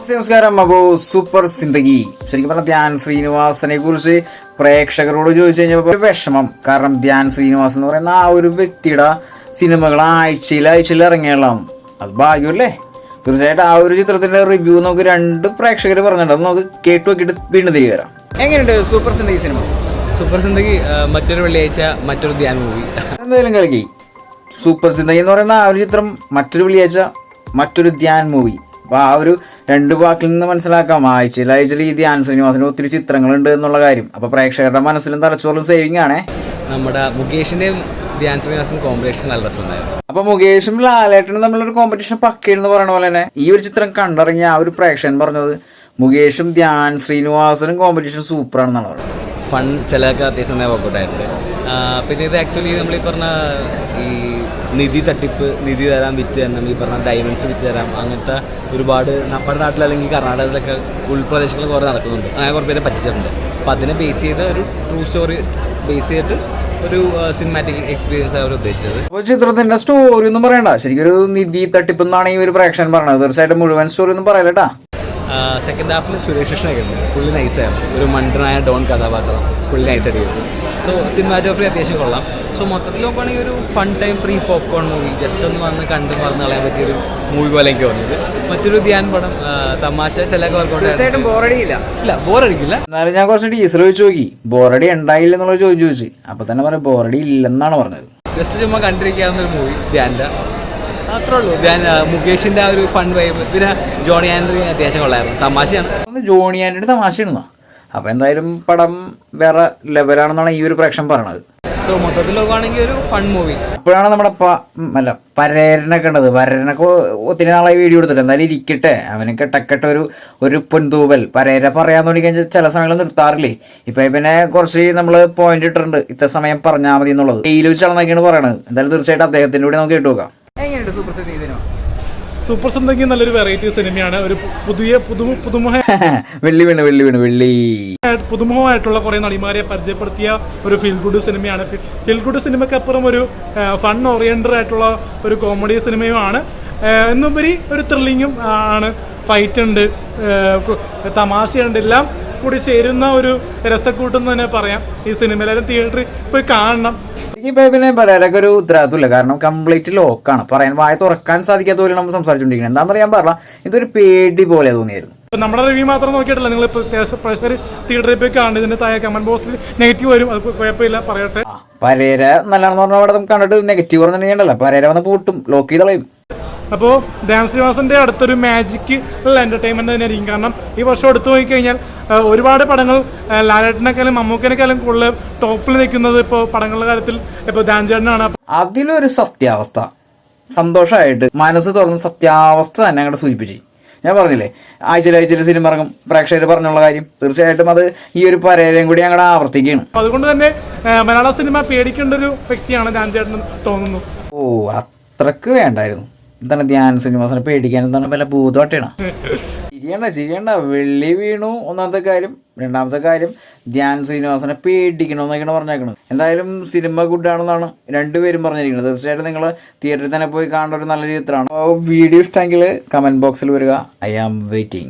നമസ്കാരം. അപ്പോൾ സൂപ്പർ സിന്ദഗി ശരിക്കും പറഞ്ഞാൽ ധ്യാൻ ശ്രീനിവാസനെ കുറിച്ച് പ്രേക്ഷകരോട് ചോദിച്ചു കഴിഞ്ഞപ്പോൾ ഒരു വിഷമം. കാരണം ധ്യാൻ ശ്രീനിവാസൻ എന്ന് പറയുന്ന ആ ഒരു വ്യക്തിയുടെ സിനിമകൾ ആഴ്ചയിൽ ഇറങ്ങിയുള്ളതാണ്. അത് ഭാഗ്യമല്ലേ? തീർച്ചയായിട്ടും ആ ഒരു ചിത്രത്തിന്റെ റിവ്യൂ നമുക്ക് രണ്ട് പ്രേക്ഷകർ പറഞ്ഞിട്ടുണ്ട്. അത് നമുക്ക് കേട്ടു നോക്കിയിട്ട് വീണ്ടും തിരികെ വരാം. എങ്ങനെയുണ്ട് super Zindagi cinema? Super Zindagi മറ്റൊരു വെള്ളിയാഴ്ച മറ്റൊരു ധ്യാൻ മൂവി എന്തായാലും കളിക്കി. സൂപ്പർ സിന്ദഗി എന്ന് പറയുന്ന ആ ഒരു ചിത്രം മറ്റൊരു വെള്ളിയാഴ്ച മറ്റൊരു ധ്യാൻ മൂവി. അപ്പൊ ആ ഒരു രണ്ട് വാക്കിൽ നിന്ന് മനസ്സിലാക്കാം ആഴ്ചയിൽ ഈ ധ്യാൻ ശ്രീനിവാസന് ഒത്തിരി ചിത്രങ്ങളുണ്ട് എന്നുള്ള കാര്യം. അപ്പൊ പ്രേക്ഷകരുടെ മനസ്സിലും തലച്ചോറും സേവിങ് ആണേ. നമ്മുടെ മുകേഷിന്റെയും ധ്യാൻ ശ്രീനിവാസൻ കോമ്പിനേഷൻ നല്ല രസമുണ്ടായിരുന്നു. അപ്പൊ മുകേഷും ലാലേട്ടനും തമ്മിലൊരു കോമ്പറ്റീഷൻ പക്കയെന്ന് പറയുന്ന പോലെ തന്നെ ഈ ഒരു ചിത്രം കണ്ടിറങ്ങിയ ആ ഒരു പ്രേക്ഷകൻ പറഞ്ഞത് മുകേഷും ധ്യാൻ ശ്രീനിവാസനും കോമ്പറ്റീഷൻ സൂപ്പറാണെന്നാണ് പറഞ്ഞത്. ഫൺ ചിലർക്ക് അത്യാവശ്യം വർക്കൗട്ടായിട്ടുണ്ട്. പിന്നെ ഇത് ആക്ച്വലി നമ്മൾ ഈ പറഞ്ഞ ഈ നിധി തട്ടിപ്പ്, നിധി തരാം, വിറ്റ് തരണം, ഈ പറഞ്ഞ ഡയമണ്ട്സ് വിറ്റ് തരാം, അങ്ങനത്തെ ഒരുപാട് നമ്മുടെ നാട്ടിൽ അല്ലെങ്കിൽ കർണാടകത്തിലൊക്കെ ഉൾപ്രദേശങ്ങളിൽ കുറേ നടക്കുന്നുണ്ട്. അങ്ങനെ കുറേ പേരെ പറ്റിച്ചിട്ടുണ്ട്. അപ്പോൾ അതിനെ ബേസ് ചെയ്ത് ഒരു ട്രൂ സ്റ്റോറി ബേസ് ചെയ്തിട്ട് ഒരു സിനിമാറ്റിക് എക്സ്പീരിയൻസ് അവർ ഉദ്ദേശിച്ചത്. അപ്പോൾ ചിത്രത്തിന്റെ സ്റ്റോറി ഒന്നും പറയണ്ട, ശരിക്കും ഒരു നിധി തട്ടിപ്പ് എന്നാണ് ഈ ഒരു പ്രേക്ഷകൻ പറഞ്ഞത്. തീർച്ചയായിട്ടും മുഴുവൻ സ്റ്റോറി ഒന്നും പറയലട്ടാ. സെക്കൻഡ് ഹാഫിൽ സുരേഷ് കൃഷ്ണയൊക്കെ ഉണ്ട്. പുള്ളി നൈസായിരുന്നു. ഒരു മണ്ടനായ ഡോൺ കഥാപാത്രം പുള്ളി നൈസായിട്ട് ചെയ്തു. സോ സിനിമാറ്റോഗ്രാഫി അത്യാവശ്യം കൊള്ളാം. സോ മൊത്തത്തിൽ നോക്കുകയാണെങ്കിൽ ഒരു fun time free popcorn movie, just ഒന്ന് വന്ന് കണ്ട് മറന്നു കളയാൻ പറ്റിയൊരു മൂവി പോലെ എനിക്ക് തോന്നിയത്. മറ്റൊരു ധ്യാൻ പടം തമാശ ചിലൊക്കെ വർക്കൗട്ട് ബോറടിയില്ല. ഇല്ല, ബോറടിക്കില്ല. എന്നാലും ഞാൻ കുറച്ച് ടീച്ചർ ചോദിച്ചു നോക്കി, ബോറടി ഉണ്ടായില്ല എന്നുള്ള ചോദിച്ചു. അപ്പൊ തന്നെ പറയാം ബോറടി ഇല്ലെന്നാണ് പറഞ്ഞത്. ജസ്റ്റ് ചുമ്മാ കണ്ടിരിക്കാവുന്ന ഒരു മൂവി ധ്യാൻ്റെ, അത്രേ ഉള്ളൂ. ധ്യാൻ മുകേഷിന്റെ ആ ഒരു ഫൺ വൈബ്, പിന്നെ ജോണി ആൻഡ്രി അത്യാവശ്യം കൊള്ളായിരുന്നു. തമാശയാണ്. ജോണി ആൻഡ്രിയുടെ തമാശയാണെന്നോ? അപ്പൊ എന്തായാലും പടം വേറെ ലെവലാണെന്നാണ് ഈ ഒരു പ്രേക്ഷകൻ പറയണത്. സോ മൊത്തത്തിൽ നോക്കുകയാണെങ്കിൽ ഒരു ഫൺ മൂവി. അപ്പോഴാണ് നമ്മുടെ പരേരനൊക്കെ ഉണ്ടത്. പരേരനൊക്കെ ഒത്തിരി നാളായി വീഡിയോ എടുത്തിട്ട് എന്തായാലും ഇരിക്കട്ടെ, അവന് കെട്ടക്കെട്ട ഒരു പൊൻതൂവൽ പരേര പറയാൻ തുടങ്ങി കഴിഞ്ഞാൽ ചില സമയങ്ങളിൽ നിർത്താറില്ലേ. ഇപ്പൊ പിന്നെ കുറച്ച് നമ്മള് പോയിന്റ് ഇട്ടിട്ടുണ്ട്, ഇത്ര സമയം പറഞ്ഞാൽ മതി എന്നുള്ളത്. കയ്യിൽ വെച്ചാണെന്നൊക്കെയാണ് പറയണത്. എന്തായാലും തീർച്ചയായിട്ടും അദ്ദേഹത്തിന്റെ കൂടെ നമുക്ക് കേട്ടു നോക്കാം. എങ്ങനെയുണ്ട് super Zindagi cinema? Super Zindagi നല്ലൊരു വെറൈറ്റി സിനിമയാണ്. ഒരു പുതുമുഖമായിട്ടുള്ള കുറെ നടിമാരെ പരിചയപ്പെടുത്തിയ ഒരു ഫീൽ ഗുഡ് സിനിമയാണ്. ഫീൽ ഗുഡ് സിനിമയ്ക്കപ്പുറം ഒരു ഫൺ ഓറിയന്റഡ് ആയിട്ടുള്ള ഒരു കോമഡി സിനിമയുമാണ്. എന്നുപരി ഒരു ത്രില്ലിങ്ങും ആണ്. ഫൈറ്റ് ഉണ്ട്, തമാശയുണ്ട്, എല്ലാം കൂടി ചേരുന്ന ഒരു രസക്കൂട്ടെന്ന് തന്നെ പറയാം. ഈ സിനിമ എല്ലാവരും തിയേറ്ററിൽ പോയി കാണണം. ഇപ്പൊ പിന്നെ പറയാനൊക്കെ ഒരു ഉത്തരവാദിത്വമില്ല, കാരണം കംപ്ലീറ്റ് ലോക്കാണ്. പറയാൻ വായ തുറക്കാൻ സാധിക്കാത്ത പോലെ നമ്മൾ സംസാരിച്ചുകൊണ്ടിരിക്കുന്നത്. എന്താണെന്ന് അറിയാൻ പാടില്ല, ഇതൊരു പേടി പോലെ തോന്നിയായിരുന്നു. നമ്മുടെ റിവ്യൂ മാത്രം നോക്കിയിട്ടില്ല, നിങ്ങൾ തിയേറ്ററിൽ പോയി കാണുന്നത്. ഇതിന്റെ താഴെ കമന്റ് ബോക്സിൽ നെഗറ്റീവ് വരും, അത് കുഴപ്പമില്ല, പറയട്ടെ. പരേര നല്ലതാണെന്ന് പറഞ്ഞാൽ അവിടെ നമുക്ക് കണ്ടിട്ട് നെഗറ്റീവ് പറഞ്ഞിട്ടുണ്ടല്ലോ, പരേര വന്ന് പൂട്ടും, ലോക്ക് ചെയ്ത് കളയും. അപ്പോൾ ധ്യാൻ ശ്രീനിവാസന്റെ അടുത്തൊരു മാജിക് എന്റർടൈൻമെന്റ് തന്നെയായിരിക്കും. കാരണം ഈ വർഷം എടുത്തു നോക്കിക്കഴിഞ്ഞാൽ ഒരുപാട് പടങ്ങൾ ലാലേട്ടനെക്കാളും മമ്മൂക്കനെക്കാളും കൂടുതൽ ടോപ്പിൽ നിൽക്കുന്നത് ഇപ്പോൾ പടങ്ങളുടെ കാര്യത്തിൽ ഇപ്പോൾ ധ്യാൻ ചേട്ടനാണ്. അതിലൊരു സത്യാവസ്ഥ സന്തോഷമായിട്ട് മനസ്സ് തുറന്ന് സത്യാവസ്ഥ തന്നെ അങ്ങോട്ട് സൂചിപ്പിച്ചു. ഞാൻ പറഞ്ഞില്ലേ ആഴ്ചയിൽ സിനിമ ഇറങ്ങും, പ്രേക്ഷകർ പറഞ്ഞുള്ള കാര്യം. തീർച്ചയായിട്ടും അത് ഈ ഒരു പരേരയും കൂടി അങ്ങോട്ട് ആവർത്തിക്കുകയാണ്. അതുകൊണ്ട് തന്നെ മലയാള സിനിമ പേടിക്കേണ്ട ഒരു വ്യക്തിയാണ് ധ്യാൻ ചേട്ടൻ തോന്നുന്നു. ഓ, അത്രക്ക് വേണ്ടായിരുന്നു. എന്താണ് ധ്യാൻ ശ്രീനിവാസനെ പേടിക്കാൻ? എന്താണ് വല്ല ഭൂതോട്ടാണ്? ശരിയണ്ട വെള്ളി വീണു ഒന്നാമത്തെ കാര്യം. രണ്ടാമത്തെ കാര്യം ധ്യാൻ ശ്രീനിവാസനെ പേടിക്കണമെന്നൊക്കെയാണ് പറഞ്ഞേക്കുന്നത്. എന്തായാലും സിനിമ ഗുഡാണെന്നാണ് രണ്ടുപേരും പറഞ്ഞിരിക്കുന്നത്. തീർച്ചയായിട്ടും നിങ്ങൾ തിയേറ്ററിൽ തന്നെ പോയി കാണേണ്ട ഒരു നല്ല ചിത്രമാണ്. വീഡിയോ ഇഷ്ടമെങ്കിൽ കമന്റ് ബോക്സിൽ വരിക. I am waiting.